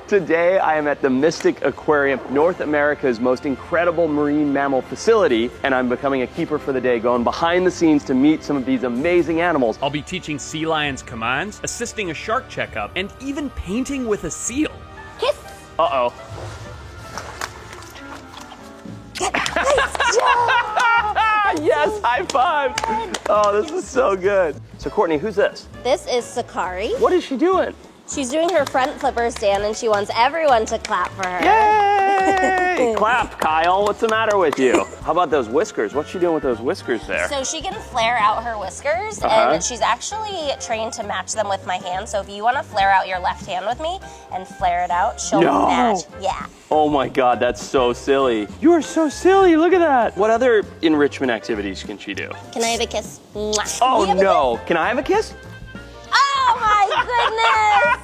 Today, I am at the Mystic Aquarium, North America's most incredible marine mammal facility, and I'm becoming a keeper for the day, going behind the scenes to meet some of these amazing animals. I'll be teaching sea lions commands, assisting a shark checkup, and even painting with a seal. Kiss. Uh-oh. Yes, high five. Oh, this is so good. So Courtney, who's this? This is Sakari. What is she doing? She's doing her front flipper stand and she wants everyone to clap for her. Yay! Clap, Kyle. What's the matter with you? How about those whiskers? What's she doing with those whiskers there? So she can flare out her whiskers and she's actually trained to match them with my hand. So if you want to flare out your left hand with me and flare it out, she'll match. Yeah. Oh my God, that's so silly. You are so silly, look at that. What other enrichment activities can she do? Can I have a kiss? Mwah. Oh no, can I have a kiss? Oh my goodness!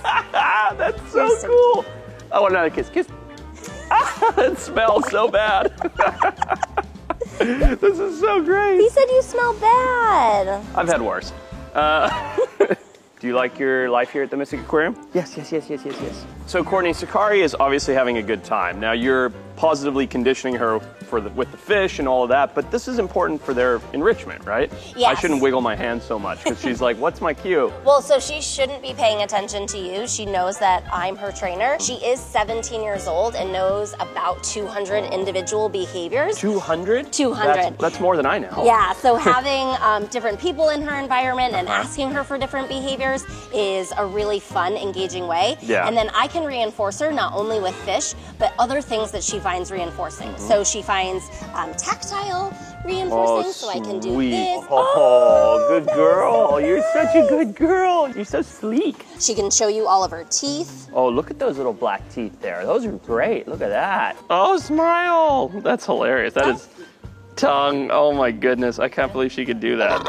That's so cool. I want another kiss. Kiss. It smells so bad. This is so great. He said you smell bad. I've had worse. Do you like your life here at the Mystic Aquarium? Yes. Yes. So Courtney, Sakari is obviously having a good time. Now you're positively conditioning her with the fish and all of that, but this is important for their enrichment, right? Yes. I shouldn't wiggle my hand so much because she's like, what's my cue? Well, so she shouldn't be paying attention to you. She knows that I'm her trainer. She is 17 years old and knows about 200 individual behaviors. 200? 200. That's more than I know. Yeah, so having different people in her environment and asking her for different behaviors is a really fun, engaging way. Yeah. And then I can reinforce her not only with fish, but other things that she finds reinforcing. So she finds tactile reinforcing, so I can do this. Oh, good girl. You're such a good girl. You're so sleek. She can show you all of her teeth. Oh, look at those little black teeth there. Those are great. Look at that. Oh, smile. That's hilarious. That is tongue. Oh my goodness. I can't believe she could do that.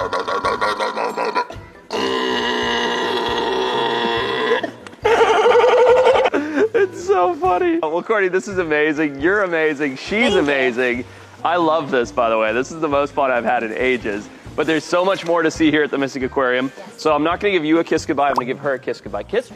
It's so funny. Well, Courtney, this is amazing. You're amazing. She's amazing. I love this, by the way. This is the most fun I've had in ages. But there's so much more to see here at the Mystic Aquarium. So I'm not going to give you a kiss goodbye. I'm going to give her a kiss goodbye. Kiss.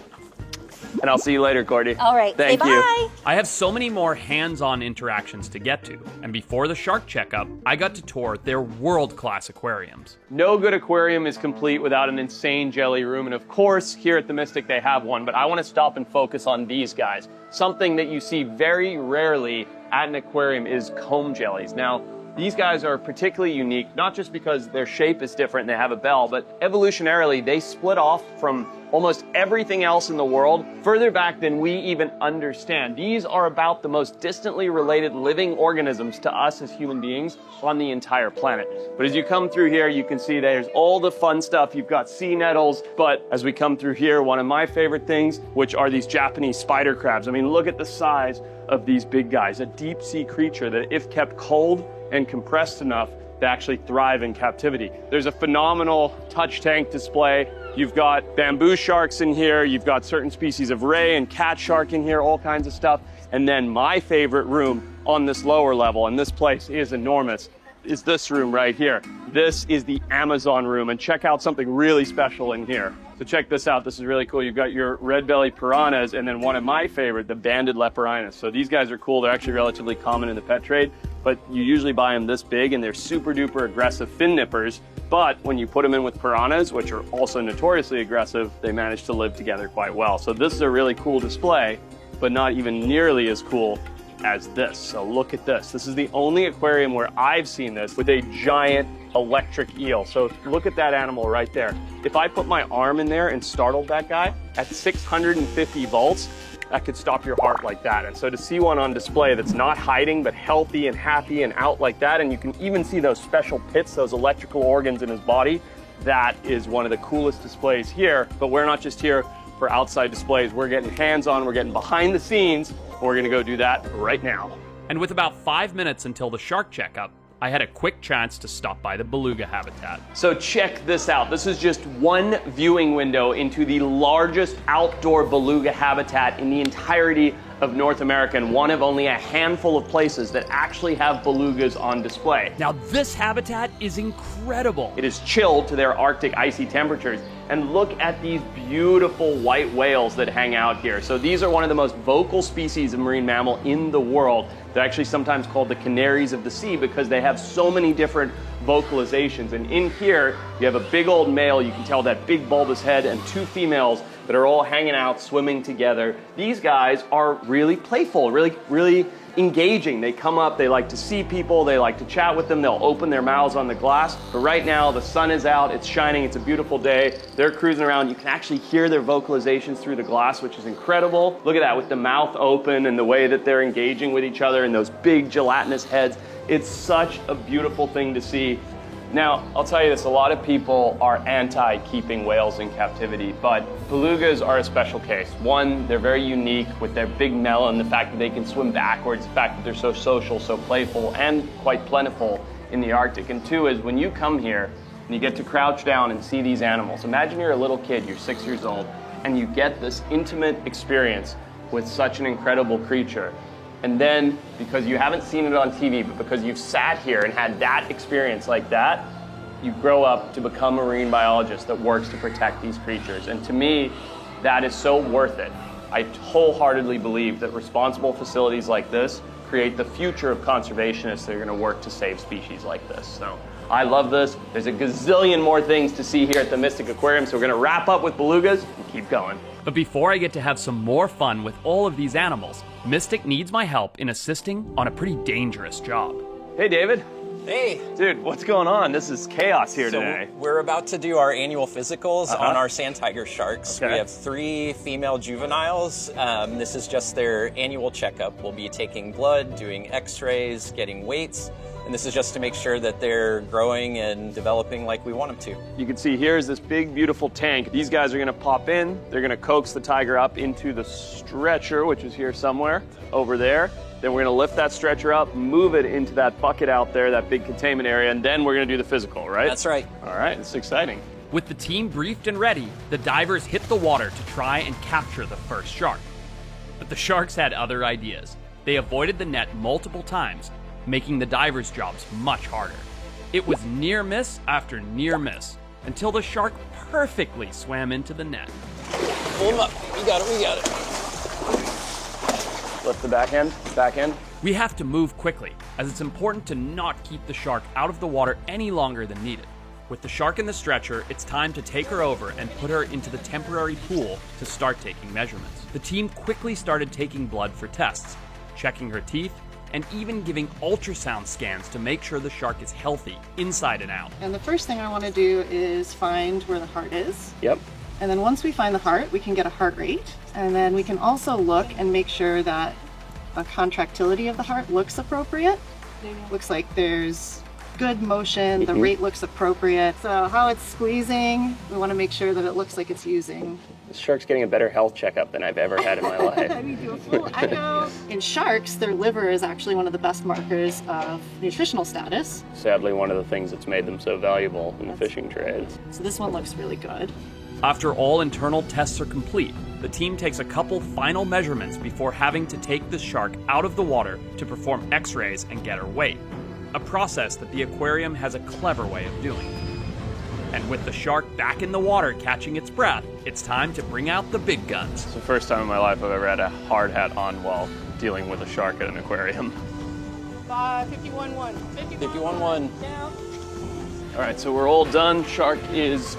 And I'll see you later, Courtney. All right. Thank Say you. bye. I have so many more hands-on interactions to get to, and before the shark checkup, I got to tour their world-class aquariums. No good aquarium is complete without an insane jelly room, and of course, here at the Mystic they have one, but I want to stop and focus on these guys. Something that you see very rarely at an aquarium is comb jellies. Now, these guys are particularly unique, not just because their shape is different and they have a bell, but evolutionarily, they split off from almost everything else in the world further back than we even understand. These are about the most distantly related living organisms to us as human beings on the entire planet. But as you come through here, you can see there's all the fun stuff. You've got sea nettles, but as we come through here, one of my favorite things, which are these Japanese spider crabs. I mean, look at the size of these big guys, a deep sea creature that if kept cold and compressed enough to actually thrive in captivity. There's a phenomenal touch tank display. You've got bamboo sharks in here. You've got certain species of ray and cat shark in here, all kinds of stuff. And then my favorite room on this lower level, and this place is enormous, is this room right here. This is the Amazon room, and check out something really special in here. So check this out. This is really cool. You've got your red-bellied piranhas, and then one of my favorite, the banded leporinus. So these guys are cool. They're actually relatively common in the pet trade, but you usually buy them this big, and they're super-duper aggressive fin nippers. But when you put them in with piranhas, which are also notoriously aggressive, they manage to live together quite well. So this is a really cool display, but not even nearly as cool as this. So look at this. This is the only aquarium where I've seen this with a giant electric eel. So look at that animal right there. If I put my arm in there and startled that guy at 650 volts, that could stop your heart like that. And so to see one on display that's not hiding, but healthy and happy and out like that, and you can even see those special pits, those electrical organs in his body, that is one of the coolest displays here. But we're not just here for outside displays. We're getting hands-on, we're getting behind the scenes, and we're gonna go do that right now. And with about 5 minutes until the shark checkup, I had a quick chance to stop by the beluga habitat. So check this out. This is just one viewing window into the largest outdoor beluga habitat in the entirety of North America and one of only a handful of places that actually have belugas on display. Now this habitat is incredible. It is chilled to their Arctic icy temperatures. And look at these beautiful white whales that hang out here. So these are one of the most vocal species of marine mammal in the world. They're actually sometimes called the canaries of the sea because they have so many different vocalizations. And in here, you have a big old male, you can tell that big bulbous head, and two females that are all hanging out, swimming together. These guys are really playful, really engaging. They come up, they like to see people, they like to chat with them, they'll open their mouths on the glass. But right now, the sun is out, it's shining, it's a beautiful day. They're cruising around. You can actually hear their vocalizations through the glass, which is incredible. Look at that, with the mouth open and the way that they're engaging with each other and those big gelatinous heads. It's such a beautiful thing to see. Now, I'll tell you this, a lot of people are anti-keeping whales in captivity, but belugas are a special case. One, they're very unique with their big melon, the fact that they can swim backwards, the fact that they're so social, so playful, and quite plentiful in the Arctic. And two is, when you come here and you get to crouch down and see these animals, imagine you're a little kid, you're 6 years old, and you get this intimate experience with such an incredible creature. And then, because you haven't seen it on TV, but because you've sat here and had that experience like that, you grow up to become a marine biologist that works to protect these creatures. And to me, that is so worth it. I wholeheartedly believe that responsible facilities like this create the future of conservationists that are going to work to save species like this. So I love this. There's a gazillion more things to see here at the Mystic Aquarium, so we're going to wrap up with belugas and keep going. But before I get to have some more fun with all of these animals, Mystic needs my help in assisting on a pretty dangerous job. Hey, David. Hey. Dude, what's going on? This is chaos here today. We're about to do our annual physicals on our sand tiger sharks. Okay. We have 3 female juveniles. This is just their annual checkup. We'll be taking blood, doing x-rays, getting weights, and this is just to make sure that they're growing and developing like we want them to. You can see here is this big, beautiful tank. These guys are gonna pop in. They're gonna coax the tiger up into the stretcher, which is here somewhere, over there. Then we're gonna lift that stretcher up, move it into that bucket out there, that big containment area, and then we're gonna do the physical, right? That's right. All right, it's exciting. With the team briefed and ready, the divers hit the water to try and capture the first shark. But the sharks had other ideas. They avoided the net multiple times, making the divers' jobs much harder. It was near miss after near miss, until the shark perfectly swam into the net. Pull them up. We got it. Lift the back end. We have to move quickly, as it's important to not keep the shark out of the water any longer than needed. With the shark in the stretcher, it's time to take her over and put her into the temporary pool to start taking measurements. The team quickly started taking blood for tests, checking her teeth, and even giving ultrasound scans to make sure the shark is healthy inside and out. And the first thing I want to do is find where the heart is. Yep. And then once we find the heart, we can get a heart rate. And then we can also look and make sure that a contractility of the heart looks appropriate. Looks like there's good motion, the rate looks appropriate. So how it's squeezing, we want to make sure that it looks like it's using. This shark's getting a better health checkup than I've ever had in my life. We do a full echo. In sharks, their liver is actually one of the best markers of nutritional status. Sadly, one of the things that's made them so valuable in the fishing trade. So this one looks really good. After all internal tests are complete, the team takes a couple final measurements before having to take the shark out of the water to perform x-rays and get her weight. A process that the aquarium has a clever way of doing. And with the shark back in the water catching its breath, it's time to bring out the big guns. It's the first time in my life I've ever had a hard hat on while dealing with a shark at an aquarium. 51-1. 51-1. Down. All right, so we're all done. Shark is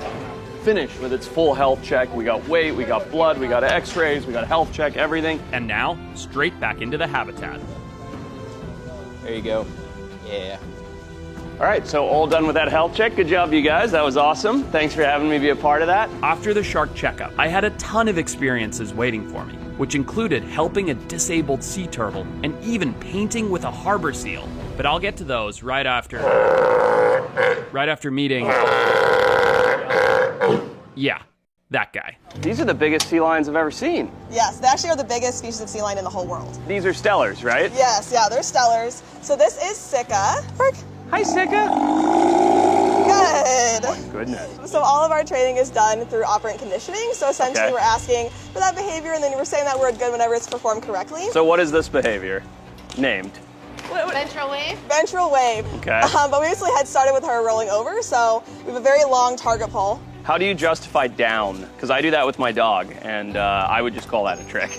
finished with its full health check. We got weight, we got blood, we got x-rays, we got a health check, everything. And now, straight back into the habitat. There you go. Yeah. All right, so all done with that health check. Good job, you guys. That was awesome. Thanks for having me be a part of that. After the shark checkup, I had a ton of experiences waiting for me, which included helping a disabled sea turtle and even painting with a harbor seal. But I'll get to those right after meeting. Yeah, that guy. These are the biggest sea lions I've ever seen. Yes, they actually are the biggest species of sea lion in the whole world. These are stellars, right? Yes, yeah, they're stellars. So this is Sika. Frick. Hi, Sika. Good. Good. Goodness. So all of our training is done through operant conditioning. So essentially Okay. we're asking for that behavior and then we're saying that word good whenever it's performed correctly. So what is this behavior named? Ventral wave. Ventral wave. Okay. But we basically had started with her rolling over, so we have a very long target pull. How do you justify down? Because I do that with my dog, and I would just call that a trick.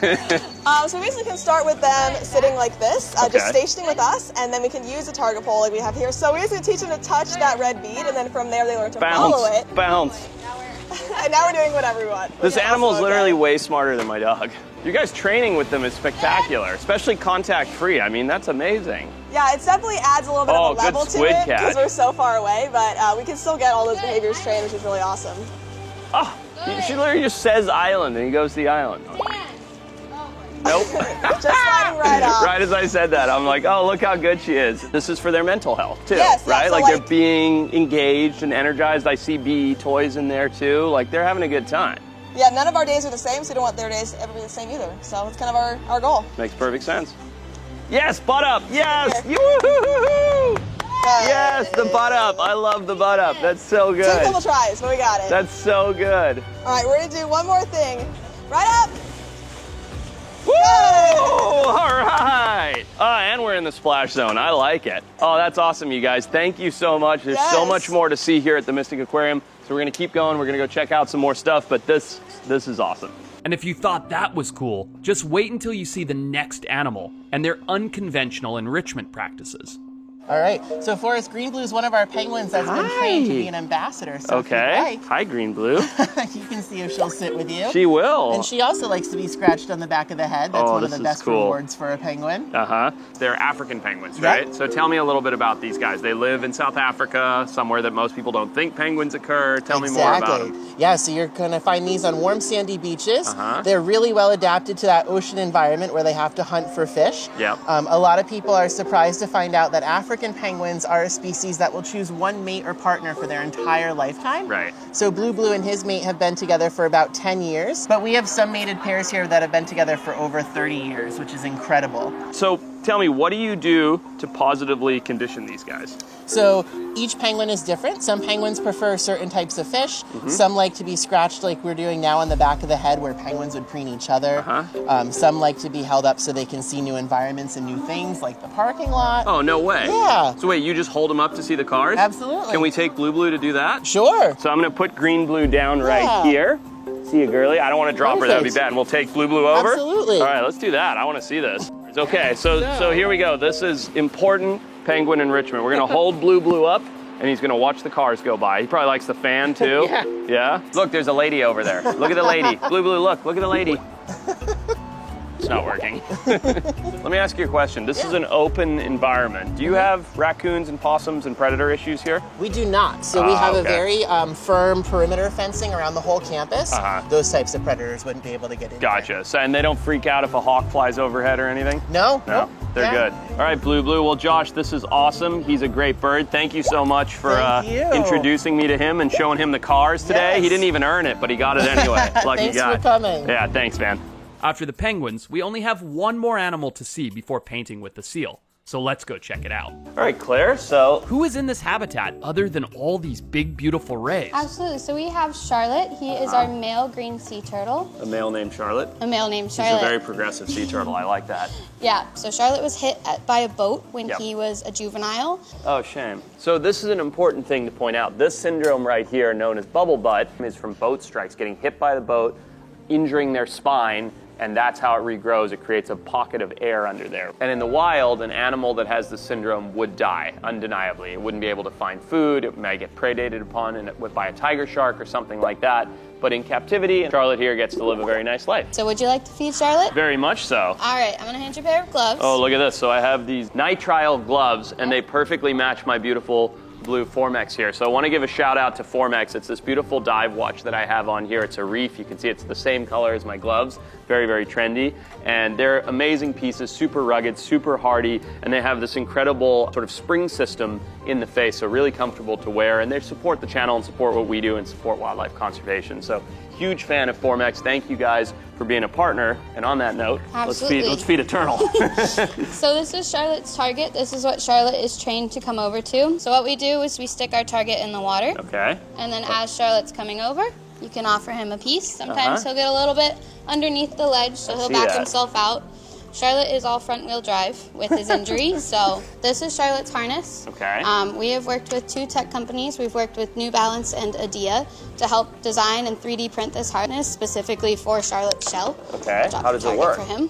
So we basically can start with them sitting like this, just Okay. stationing with us, and then we can use the target pole like we have here. So we basically teach them to touch that red bead, and then from there they learn to follow it. Bounce. And now we're doing whatever we want. This which is animal is also literally okay. way smarter than my dog. You guys training with them is spectacular, especially contact-free. I mean, that's amazing. Yeah, it definitely adds a little bit Oh, of a level good to squid it catch. because we're so far away, but we can still get all those behaviors trained, which is really awesome. Oh, she literally just says island, and he goes to the island. Nope. Just sliding right off. Right as I said that, I'm like, oh, look how good she is. This is for their mental health, too, Yes, yeah, right? so Like, like- they're being engaged and energized. I see BE toys in there, too. Like, they're having a good time. Yeah, none of our days are the same, so we don't want their days to ever be the same either. So it's kind of our goal. Makes perfect sense. Yes, butt up. Yes. Yoo-hoo-hoo-hoo-hoo. Yes, the butt up. I love the butt up. That's so Two couple good. tries, but we got it. That's so good. All right, we're gonna do one more thing. Right up. Woo! All right. And we're in the splash zone. I like it. Oh, that's awesome, you guys. Thank you so much. There's so Yes. much more to see here at the Mystic Aquarium. So we're going to keep going. We're going to go check out some more stuff. But this is awesome. And if you thought that was cool, just wait until you see the next animal and their unconventional enrichment practices. All right, so Forrest Greenblue is one of our penguins that's been trained to be an ambassador. So Okay. Hi, Green Blue. if you can see if she'll sit with you. She will. And she also likes to be scratched on the back of the head. That's Oh, one of this the is best cool. rewards for a penguin. Uh-huh. They're African penguins, Yep. right? So tell me a little bit about these guys. They live in South Africa, somewhere that most people don't think penguins occur. Tell me more about them. Yeah, so you're going to find these on warm sandy beaches. Uh-huh. They're really well adapted to that ocean environment where they have to hunt for fish. Yep. A lot of people are surprised to find out that African penguins are a species that will choose one mate or partner for their entire lifetime. Right. So Blue and his mate have been together for about 10 years, but we have some mated pairs here that have been together for over 30 years, which is incredible. So tell me, what do you do to positively condition these guys? So each penguin is different. Some penguins prefer certain types of fish. Some like to be scratched like we're doing now on the back of the head where penguins would preen each other. Some like to be held up so they can see new environments and new things like the parking lot. Oh, no way. Yeah. So wait, you just hold them up to see the cars? Absolutely. Can we take Blue to do that? Sure. So I'm gonna put Green down right Yeah. here. See you, girly? I don't want to drop her, that'd be Perfect. bad. And we'll take Blue over? Absolutely. All right, let's do that. I want to see this. Okay, so here we go. This is important penguin enrichment. We're gonna hold Blue up, and he's gonna watch the cars go by. He probably likes the fan too. Yeah. Yeah? Look, there's a lady over there. Look at the lady. Blue, look at the lady. It's not working. Let me ask you a question. This is an open environment. Do you have raccoons and possums and predator issues here? We do not. So we have okay. a very firm perimeter fencing around the whole campus. Those types of predators wouldn't be able to get in. Gotcha. So, and they don't freak out if a hawk flies overhead or anything? No. No, they're Yeah. good. All right, Blue. Well, Josh, this is awesome. He's a great bird. Thank you so much for Thank you. introducing me to him and showing him the cars today. Yes. He didn't even earn it, but he got it anyway. Lucky Thanks guy. for coming. Yeah, thanks, man. After the penguins, we only have one more animal to see before painting with the seal. So let's go check it out. All right, Claire, so Who is in this habitat other than all these big, beautiful rays? Absolutely. So we have Charlotte. He is our male green sea turtle. a male named Charlotte. A male named She's a Charlotte. very progressive sea turtle. I like that. Yeah. So Charlotte was hit by a boat when Yep. he was a juvenile. Oh, shame. So this is an important thing to point out. This syndrome right here, known as bubble butt, is from boat strikes, getting hit by the boat, injuring their spine, and that's how it regrows. It creates a pocket of air under there. And in the wild, an animal that has the syndrome would die, undeniably. It wouldn't be able to find food. It might get predated upon by a tiger shark or something like that. But in captivity, Charlotte here gets to live a very nice life. So would you like to feed Charlotte? Very much so. All right. I'm going to hand you a pair of gloves. Oh, look at this. So I have these nitrile gloves, and they perfectly match my beautiful blue Formex here. So I want to give a shout out to Formex. It's this beautiful dive watch that I have on here. It's a reef. You can see it's the same color as my gloves. Very, very trendy. And they're amazing pieces, super rugged, super hardy, and they have this incredible sort of spring system in the face, so really comfortable to wear. And they support the channel and support what we do and support wildlife conservation. So huge fan of Formex. Thank you guys for being a partner. And on that note, Absolutely. let's feed a turtle. So this is Charlotte's target. This is what Charlotte is trained to come over to. So what we do is we stick our target in the water. Okay. And then as Charlotte's coming over, you can offer him a piece. Sometimes he'll get a little bit underneath the ledge, so he'll back himself out. Charlotte is all front-wheel drive with his injury, so this is Charlotte's harness. Okay. We have worked with 2 tech companies. We've worked with New Balance and Adia to help design and 3D print this harness specifically for Charlotte's shell. Okay. How does it work? For him.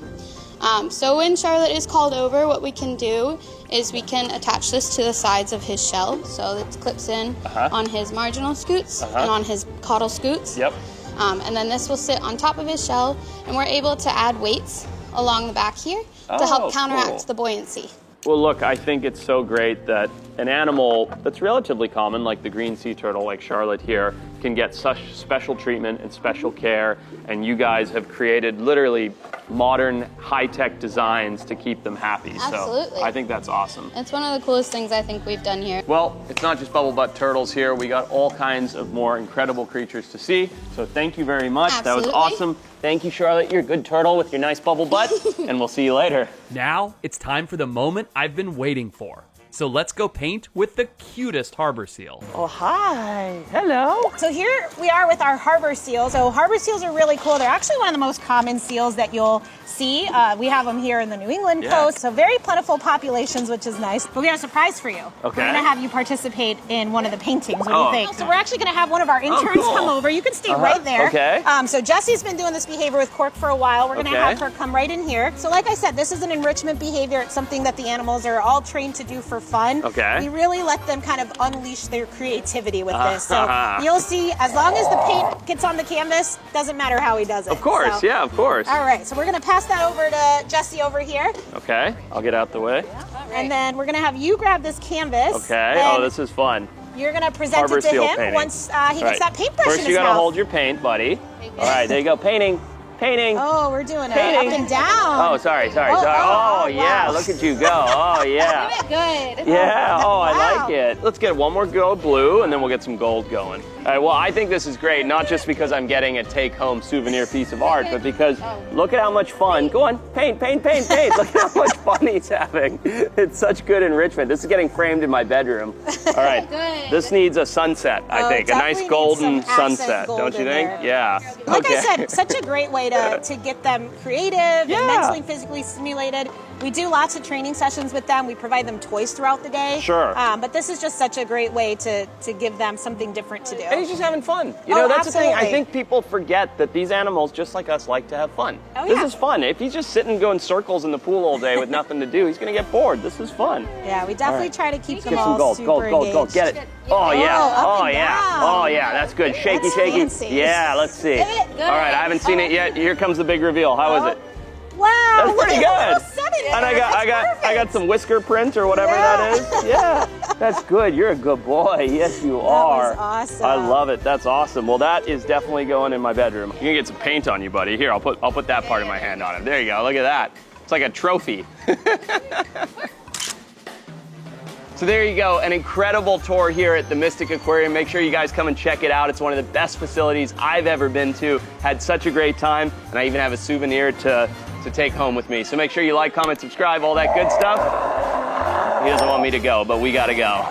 So when Charlotte is called over, what we can do is we can attach this to the sides of his shell, so it clips in on his marginal scoots and on his caudal scoots. Yep. And then this will sit on top of his shell, and we're able to add weights along the back here to help counteract the buoyancy. Well, look, I think it's so great that an animal that's relatively common, like the green sea turtle, like Charlotte here, can get such special treatment and special care, and you guys have created literally modern, high-tech designs to keep them happy. Absolutely. So I think that's awesome. It's one of the coolest things I think we've done here. Well, it's not just bubble butt turtles here. We got all kinds of more incredible creatures to see. So thank you very much. Absolutely. That was awesome. Thank you, Charlotte. You're a good turtle with your nice bubble butt, and we'll see you later. Now it's time for the moment I've been waiting for. So let's go paint with the cutest harbor seal. Oh, hi. Hello. So here we are with our harbor seals. So harbor seals are really cool. They're actually one of the most common seals that you'll see. We have them here in the New England coast. So very plentiful populations, which is nice. But we have a surprise for you. Okay. We're going to have you participate in one of the paintings. What do you think? So we're actually going to have one of our interns cool. come over. You can stay right there. Okay. So Jessie's been doing this behavior with Cork for a while. We're going to Okay. have her come right in here. So like I said, this is an enrichment behavior. It's something that the animals are all trained to do for fun. Okay. We really let them kind of unleash their creativity with this. So you'll see, as long as the paint gets on the canvas, doesn't matter how he does it. Of course, So- yeah, of course. All right, so we're gonna pass that over to Jessie over here. Okay, I'll get out the way. And then we're gonna have you grab this canvas. Okay, and oh, this is fun. You're gonna present Harbor it to seal him painting. once he All gets right. that paintbrush First, in you his gotta mouth. hold your paint, buddy. All right, there you go, painting. Painting. Oh, we're doing it Painting. up and down. Oh, sorry. Oh, Oh, yeah, wow. look at you go. Oh, yeah. Good. Yeah, oh, I Wow. like it. Let's get one more go blue, and then we'll get some gold going. All right, well, I think this is great, not just because I'm getting a take-home souvenir piece of art, but because look at how much fun. Go on, paint, paint, paint, paint. Look at how much fun he's having. It's such good enrichment. This is getting framed in my bedroom. All right, Good. this needs a sunset, I Oh, think. A definitely nice needs golden some accent sunset, gold don't you in think? there. Yeah. Like Okay. I said, such a great way to get them creative and mentally, physically stimulated. We do lots of training sessions with them. We provide them toys throughout the day. Sure. But this is just such a great way to give them something different to do. And he's just having fun. You Oh, know, that's the thing. I absolutely. think people forget that these animals, just like us, like to have fun. Oh, This yeah. is fun. If he's just sitting going circles in the pool all day with nothing to do, he's going to get bored. This is fun. Yeah, we definitely try to keep them Get all some gold, super gold, gold, engaged. gold. Get it. Oh, yeah. up Oh, and yeah. down. Oh, yeah. That's good. Shaky, That's shaky. fancy. Yeah, let's see. Good. All right, I haven't seen it yet. Here comes the big reveal. How is it? Wow, That's look pretty at good. the little set in And there. That's I got some whisker print or whatever Yeah. that is. Yeah, that's good. You're a good boy. Yes, you are. was awesome. I love it. That's awesome. Well, that is definitely going in my bedroom. You're gonna get some paint on you, buddy. Here, I'll put that part of my hand on it. There you go. Look at that. It's like a trophy. So there you go, an incredible tour here at the Mystic Aquarium. Make sure you guys come and check it out. It's one of the best facilities I've ever been to. Had such a great time, and I even have a souvenir to take home with me. So make sure you like, comment, subscribe, all that good stuff. He doesn't want me to go, but we gotta go.